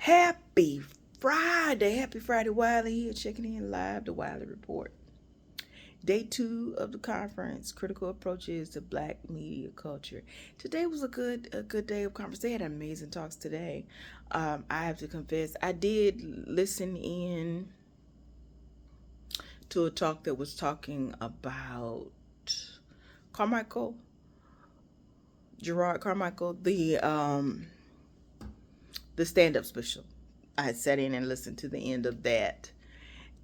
Happy Friday. Happy Friday, Wiley here, checking in live, the Wiley Report. Day 2 of the conference, Critical Approaches to Black Media Culture. Today was a good day of conference. They had amazing talks today. I have to confess, I did listen in to a talk that was talking about Carmichael, Gerard Carmichael, the stand-up special. I had sat in and listened to the end of that,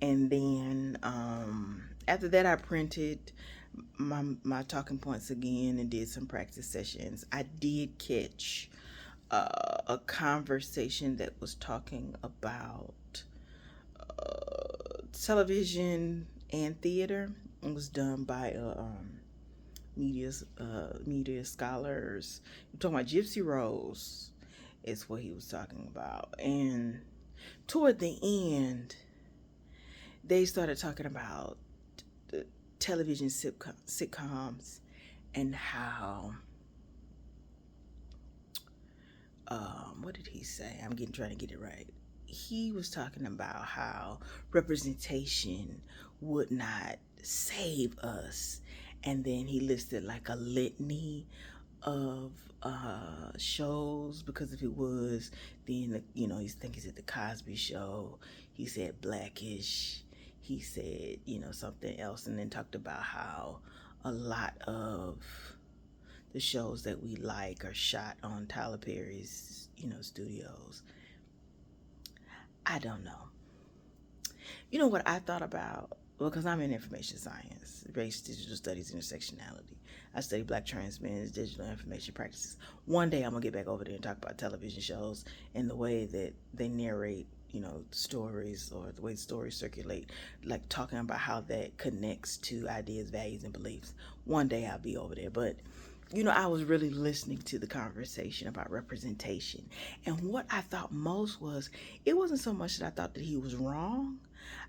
and then after that I printed my talking points again and did some practice sessions. I did catch a conversation that was talking about television and theater. It was done by media scholars. I'm talking about Gypsy Rose is what he was talking about. And toward the end, they started talking about the television sitcoms and how what did he say? Trying to get it right. He was talking about how representation would not save us, and then he listed like a litany of shows, because if it was, then he said the Cosby Show, he said Blackish, he said something else, and then talked about how a lot of the shows that we like are shot on Tyler Perry's studios. I don't know. You know what I thought about? Well, because I'm in information science, race, digital studies, intersectionality. I study Black trans men's digital information practices. One day I'm going to get back over there and talk about television shows and the way that they narrate, stories, or the way stories circulate, like talking about how that connects to ideas, values, and beliefs. One day I'll be over there. But I was really listening to the conversation about representation. And what I thought most was, it wasn't so much that I thought that he was wrong.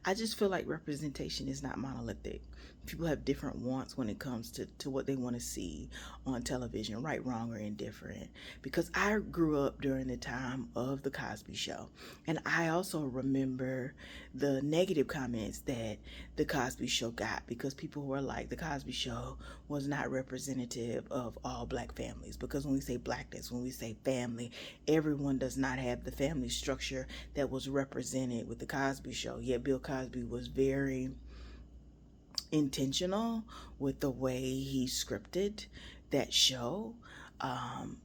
I just feel like representation is not monolithic. People have different wants when it comes to what they want to see on television, right, wrong, or indifferent. Because I grew up during the time of the Cosby Show. And I also remember the negative comments that the Cosby Show got, because people were like, the Cosby Show was not representative of all Black families. Because when we say blackness, when we say family, everyone does not have the family structure that was represented with the Cosby Show. Yet Bill Cosby was very intentional with the way he scripted that show.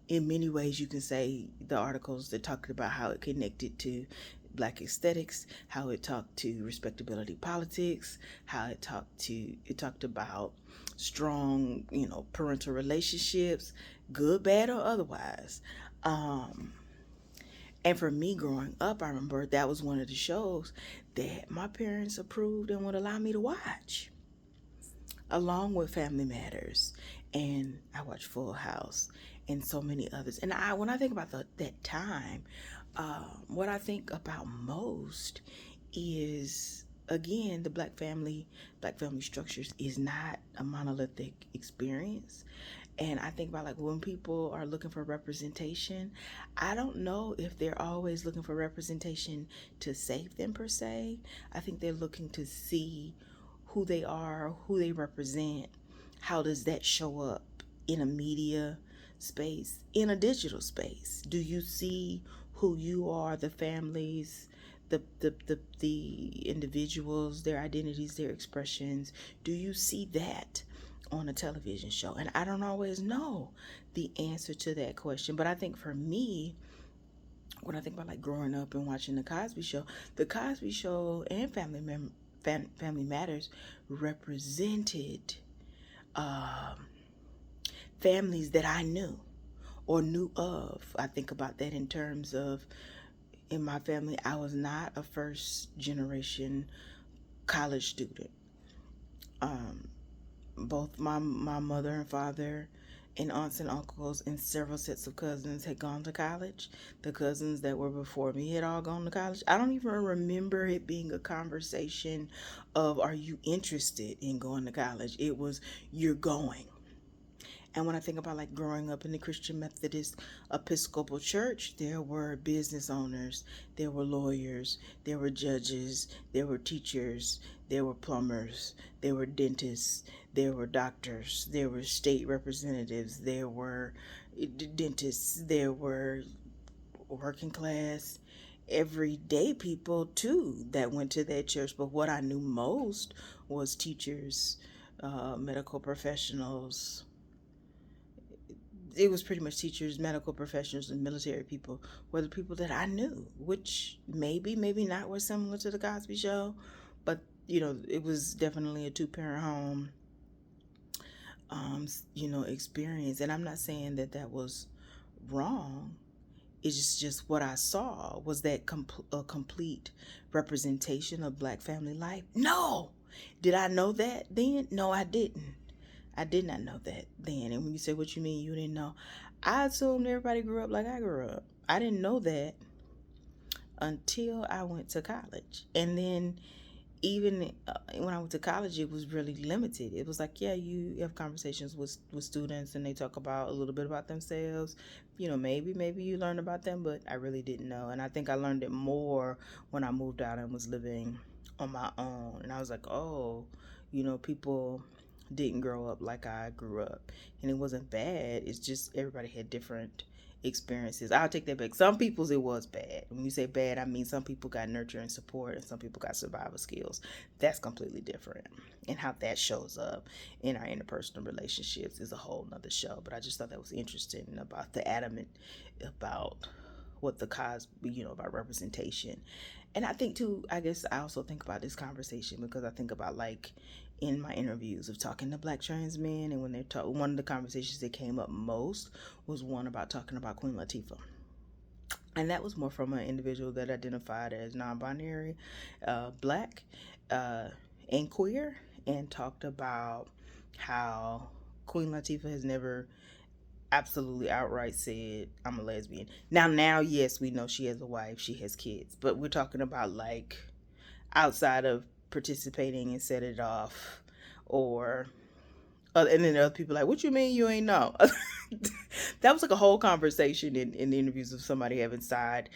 In many ways, you can say the articles that talked about how it connected to Black aesthetics, how it talked to respectability politics, how it talked about strong, parental relationships, good, bad, or otherwise. And for me growing up, I remember that was one of the shows that my parents approved and would allow me to watch, along with Family Matters, and I watched Full House and so many others. And when I think about that time, what I think about most is, again, the black family structures is not a monolithic experience. And I think about, like, when people are looking for representation, I don't know if they're always looking for representation to save them per se. I think they're looking to see who they are, who they represent. How does that show up in a media space, in a digital space? Do you see who you are, the families, the individuals, their identities, their expressions? Do you see that on a television show? And I don't always know the answer to that question, but I think for me, when I think about, like, growing up and watching the Cosby Show and Family Matters represented families that I knew or knew of. I think about that in terms of, in my family, I was not a first generation college student. Both my mother and father and aunts and uncles and several sets of cousins had gone to college. The cousins that were before me had all gone to college. I don't even remember it being a conversation of, are you interested in going to college? It was, you're going. And when I think about like growing up in the Christian Methodist Episcopal Church, there were business owners, there were lawyers, there were judges, there were teachers, there were plumbers, there were dentists, there were doctors, there were state representatives, there were dentists, there were working class, everyday people too that went to that church. But what I knew most was teachers, medical professionals. It was pretty much teachers, medical professionals, and military people were the people that I knew, which maybe not were similar to the Cosby Show, but it was definitely a two-parent home, experience. And I'm not saying that that was wrong. It's just what I saw was that a complete representation of Black family life. No, did I know that then? No, I didn't. I did not know that then. And when you say what you mean you didn't know, I assumed everybody grew up like I grew up. I didn't know that until I went to college. And then even when I went to college, it was really limited. It was like, yeah, you have conversations with students and they talk about a little bit about themselves. Maybe you learn about them, but I really didn't know. And I think I learned it more when I moved out and was living on my own. And I was like, oh, people didn't grow up like I grew up. And it wasn't bad. It's just everybody had different experiences. I'll take that back. Some people's it was bad. When you say bad, I mean some people got nurture and support and some people got survival skills. That's completely different. And how that shows up in our interpersonal relationships is a whole nother show. But I just thought that was interesting about the adamant about what the cause, about representation. And I think too, I guess I also think about this conversation because I think about like in my interviews of talking to Black trans men, and when they're one of the conversations that came up most was one about talking about Queen Latifah. And that was more from an individual that identified as non-binary, Black, and queer, and talked about how Queen Latifah has never absolutely outright said I'm a lesbian. Now, yes, we know she has a wife, she has kids, but we're talking about like outside of participating and set it off, or and then other people like, what you mean you ain't know? That was like a whole conversation in the interviews of somebody having side,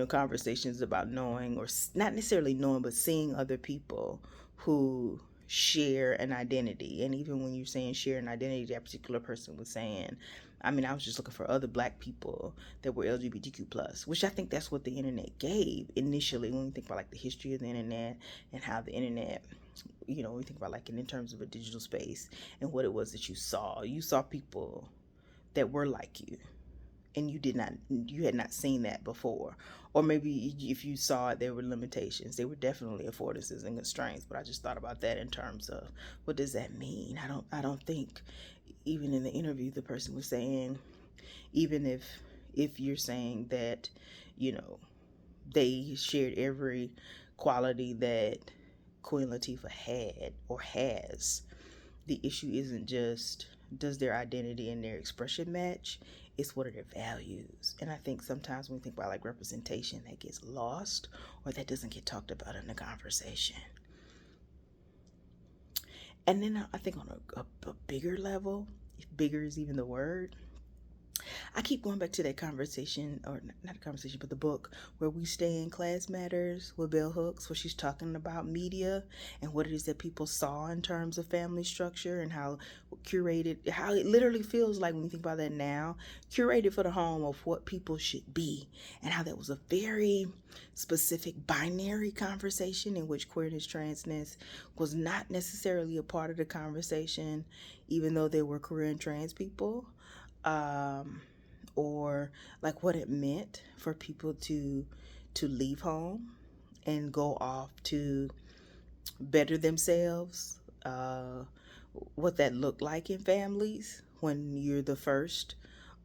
conversations about knowing, or not necessarily knowing, but seeing other people who share an identity. And even when you're saying share an identity, that particular person was saying, I mean, I was just looking for other Black people that were LGBTQ plus, which I think that's what the internet gave initially. When we think about like the history of the internet and how the internet, when we think about like in terms of a digital space and what it was that you saw people that were like you, and you had not seen that before. Or maybe if you saw it, there were limitations. There were definitely affordances and constraints, but I just thought about that in terms of what does that mean. I don't think, even in the interview, the person was saying, even if you're saying that, they shared every quality that Queen Latifah had or has, the issue isn't just does their identity and their expression match, it's what are their values. And I think sometimes when we think about like representation, that gets lost or that doesn't get talked about in the conversation. And then I think on a bigger level, if bigger is even the word, I keep going back to that conversation, or not a conversation, but the book Where We Stay in Class Matters with Bell Hooks, where she's talking about media and what it is that people saw in terms of family structure and how curated, how it literally feels like when you think about that now, curated for the home of what people should be, and how that was a very specific binary conversation in which queerness, transness was not necessarily a part of the conversation, even though there were queer and trans people. Or like what it meant for people to leave home and go off to better themselves, what that looked like in families when you're the first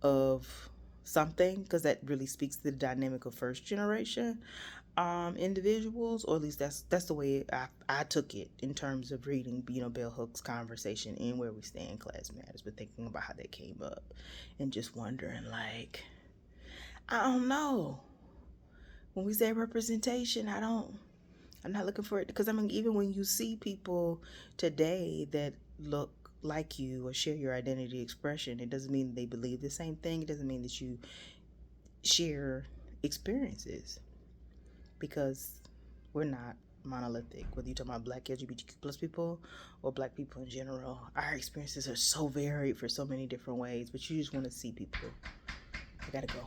of something, because that really speaks to the dynamic of first generation individuals, or at least that's the way I took it in terms of reading, Bell Hooks' conversation in Where We Stay in Class Matters, but thinking about how that came up and just wondering, like, I don't know. When we say representation, I'm not looking for it, because I mean, even when you see people today that look like you or share your identity expression, it doesn't mean they believe the same thing. It doesn't mean that you share experiences, because we're not monolithic. Whether you're talking about black LGBTQ plus people or black people in general, our experiences are so varied for so many different ways, but you just want to see people. I gotta go.